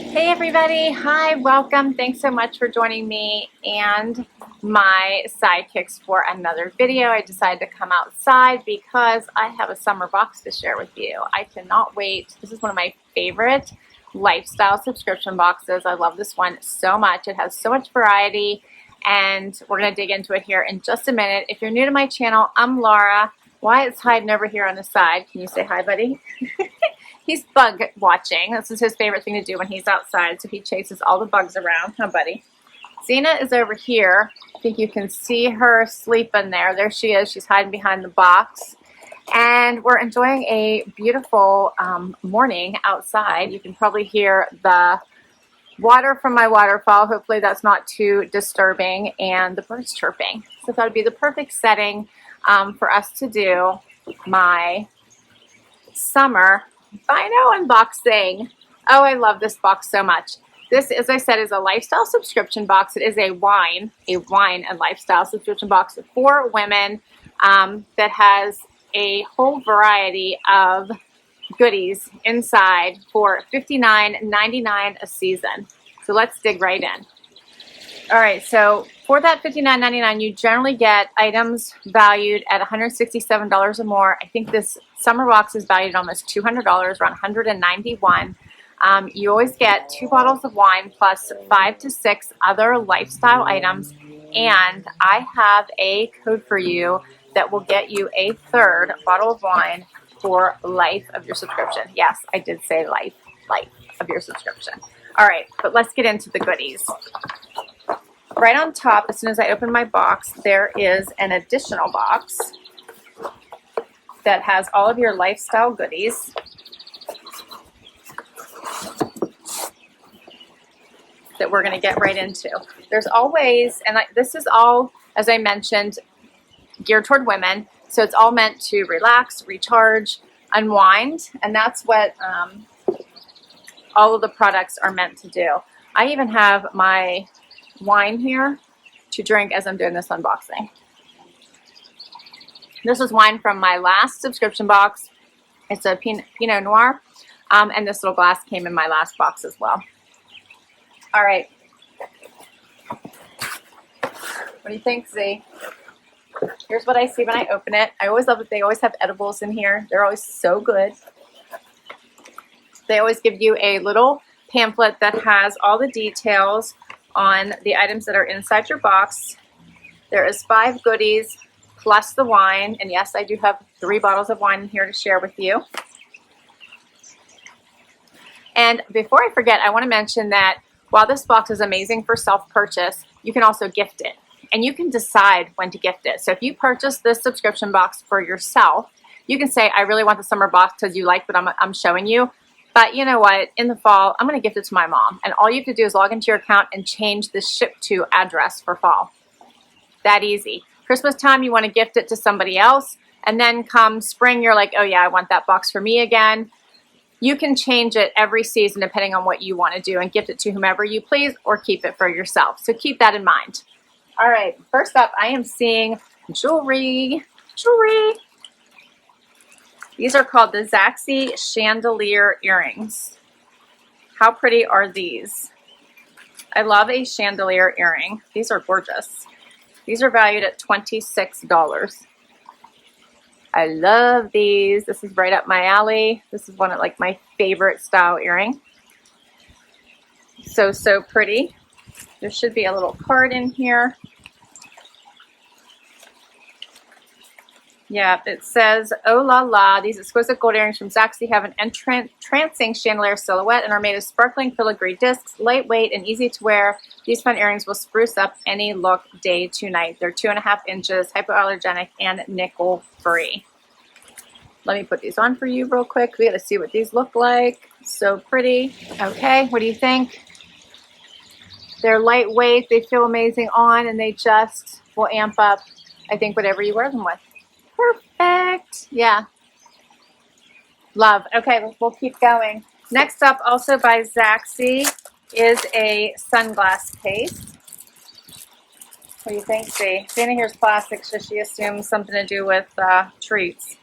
Hey everybody, hi, welcome. Thanks so much for joining me and my sidekicks for another video. I decided to come outside because I have a summer box to share with you. I cannot wait. This is one of my favorite lifestyle subscription boxes. I love this one so much. It has so much variety and we're going to dig into it here in just a minute. If you're new to my channel, I'm Laura. Wyatt's hiding over here on the side. Can you say hi, buddy? He's bug watching. This is his favorite thing to do when he's outside, so he chases all the bugs around. Huh, buddy? Zena is over here. I think you can see her sleeping there. There she is. She's hiding behind the box. And we're enjoying a beautiful morning outside. You can probably hear the water from my waterfall. Hopefully that's not too disturbing, and the birds chirping. So that would be the perfect setting for us to do my summer Bino unboxing. Oh, I love this box so much. This, as I said, is a lifestyle subscription box. It is a wine and lifestyle subscription box for women that has a whole variety of goodies inside for $59.99 a season. So let's dig right in. All right, so for that $59.99, you generally get items valued at $167 or more. I think this summer box is valued at almost $200, around $191. You always get 2 bottles of wine plus 5 to 6 other lifestyle items, and I have a code for you that will get you a 3rd bottle of wine for life of your subscription. Yes, I did say life of your subscription. All right, but let's get into the goodies. Right on top, as soon as I open my box, there is an additional box that has all of your lifestyle goodies. That we're going to get right into. There's always, and this is all, as I mentioned, geared toward women. So it's all meant to relax, recharge, unwind, and that's what all of the products are meant to do. I even have my wine here to drink as I'm doing this unboxing. This is wine from my last subscription box. It's a Pinot Noir, and this little glass came in my last box as well. All right. What do you think, Z? Here's what I see when I open it. I always love that they always have edibles in here. They're always so good. They always give you a little pamphlet that has all the details on the items that are inside your box. There is 5 goodies plus the wine, and yes, I do have 3 bottles of wine here to share with you. And before I forget, I want to mention that while this box is amazing for self-purchase, you can also gift it, and you can decide when to gift it. So if you purchase this subscription box for yourself, you can say, I really want the summer box because you like what I'm showing you. But you know what? In the fall, I'm going to gift it to my mom. And all you have to do is log into your account and change the ship to address for fall. That easy. Christmas time, you want to gift it to somebody else. And then come spring, you're like, oh yeah, I want that box for me again. You can change it every season depending on what you want to do and gift it to whomever you please or keep it for yourself. So keep that in mind. All right, first up, I am seeing jewelry. These are called the Zaxy Chandelier earrings. How pretty are these? I love a chandelier earring. These are gorgeous. These are valued at $26. I love these. This is right up my alley. This is one of like my favorite style earring. So pretty. There should be a little card in here. Yeah, it says, oh la la, these exquisite gold earrings from Zaxy have an entrancing chandelier silhouette and are made of sparkling filigree discs, lightweight and easy to wear. These fun earrings will spruce up any look day to night. They're 2.5 inches, hypoallergenic, and nickel free. Let me put these on for you real quick. We got to see what these look like. So pretty. Okay, what do you think? They're lightweight, they feel amazing on, and they just will amp up, I think, whatever you wear them with. Perfect. Yeah. Love. Okay, we'll keep going. Next up, also by Zaxy, is a sunglass case. What do you think, Z? Dana here's plastic, so she assumes something to do with treats.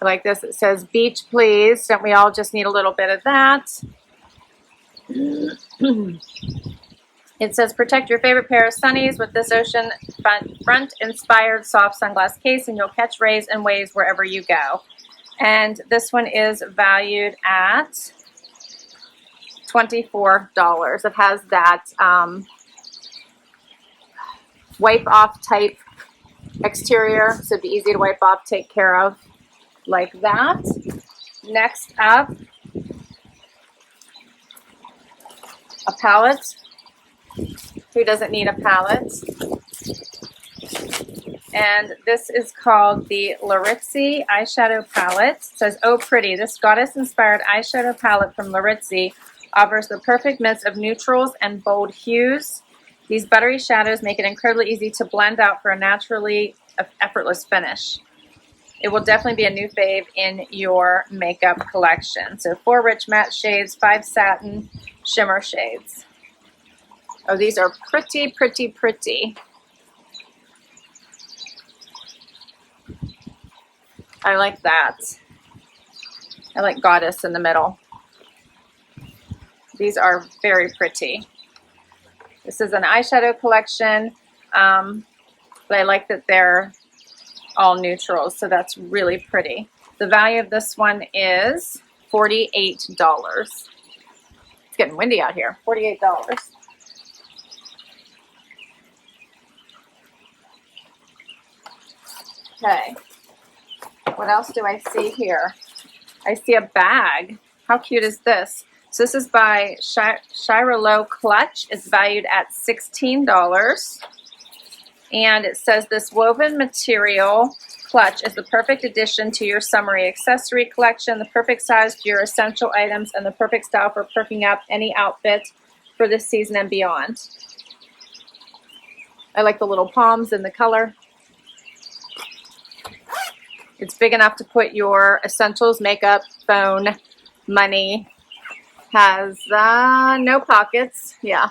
I like this. It says beach please. Don't we all just need a little bit of that? It says protect your favorite pair of sunnies with this ocean front inspired soft sunglass case, and you'll catch rays and waves wherever you go. And this one is valued at $24. It has that wipe off type exterior, so it'd be easy to wipe off, take care of, like that. Next up, a palette. Who doesn't need a palette? And this is called the Larizzi eyeshadow palette. It says, oh pretty, this goddess-inspired eyeshadow palette from Larizzi offers the perfect mix of neutrals and bold hues. These buttery shadows make it incredibly easy to blend out for a naturally effortless finish. It will definitely be a new fave in your makeup collection. So 4 rich matte shades, 5 satin shimmer shades. Oh, these are pretty, pretty, pretty. I like that. I like goddess in the middle. These are very pretty. This is an eyeshadow collection, but I like that they're all neutrals, so that's really pretty. The value of this one is $48. It's getting windy out here. $48. Okay. What else do I see here? I see a bag. How cute is this? So this is by Shirelo Clutch. It's valued at $16. And it says this woven material clutch is the perfect addition to your summery accessory collection, the perfect size for your essential items, and the perfect style for perking up any outfit for this season and beyond. I like the little palms and the color. It's big enough to put your essentials, makeup, phone, money. Has no pockets. Yeah,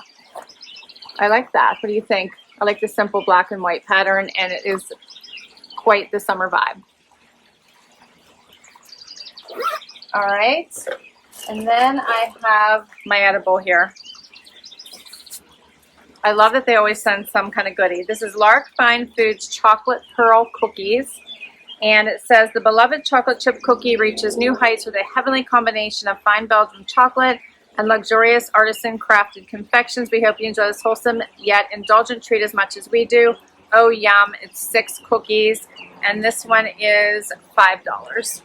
I like that. What do you think? I like the simple black and white pattern, and it is quite the summer vibe. All right, and then I have my edible here. I love that they always send some kind of goodie. This is Lark Fine Foods Chocolate Pearl Cookies. And it says, the beloved chocolate chip cookie reaches new heights with a heavenly combination of fine Belgian chocolate and luxurious artisan crafted confections. We hope you enjoy this wholesome yet indulgent treat as much as we do. Oh, yum. It's 6 cookies. And this one is $5.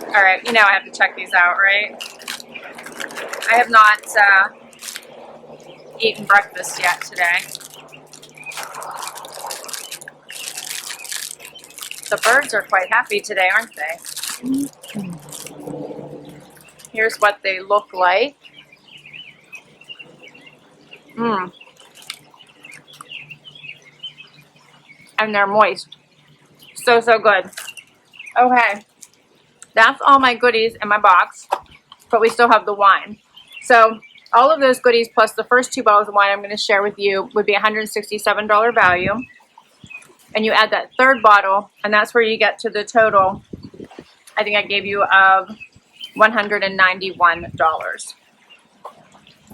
All right. You know I have to check these out, right? I have not eaten breakfast yet today. The birds are quite happy today, aren't they? Here's what they look like. And they're moist. So, so good. Okay. That's all my goodies in my box, but we still have the wine. So, all of those goodies plus the first 2 bottles of wine I'm going to share with you would be $167 value. And you add that 3rd bottle, and that's where you get to the total, I think I gave you, of $191.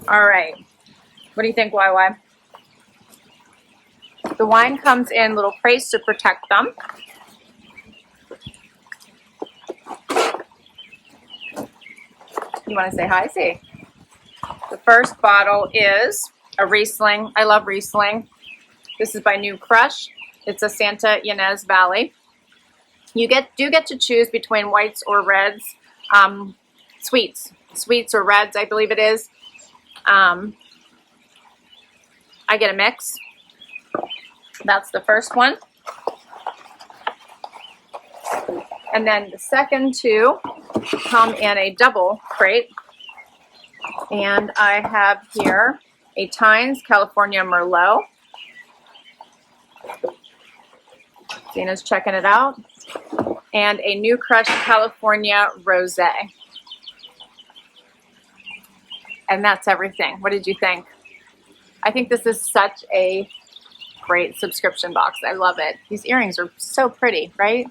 All right. What do you think, YY? The wine comes in little crates to protect them. You want to say hi? See. The first bottle is a Riesling. I love Riesling. This is by New Crush. It's a Santa Ynez Valley. You do get to choose between whites or reds, sweets or reds, I believe it is. I get a mix. That's the first one. And then the second 2 come in a double crate. And I have here a Tynes California Merlot. Dana's checking it out. And a New Crush California Rosé. And that's everything. What did you think? I think this is such a great subscription box. I love it. These earrings are so pretty, right?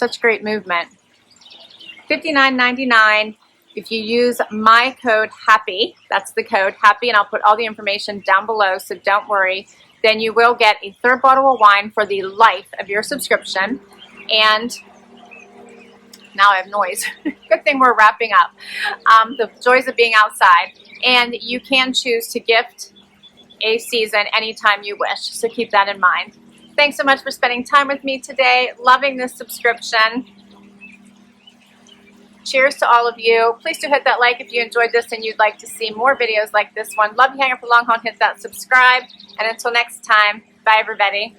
Such great movement. $59.99 if you use my code HAPPY. That's the code HAPPY, and I'll put all the information down below, so don't worry. Then you will get a third bottle of wine for the life of your subscription. And now I have noise. Good thing we're wrapping up. The joys of being outside. And you can choose to gift a season anytime you wish, so keep that in mind. Thanks so much for spending time with me today. Loving this subscription. Cheers to all of you. Please do hit that like if you enjoyed this and you'd like to see more videos like this one. Love you, hang out for the long haul, and hit that subscribe. And until next time, bye everybody.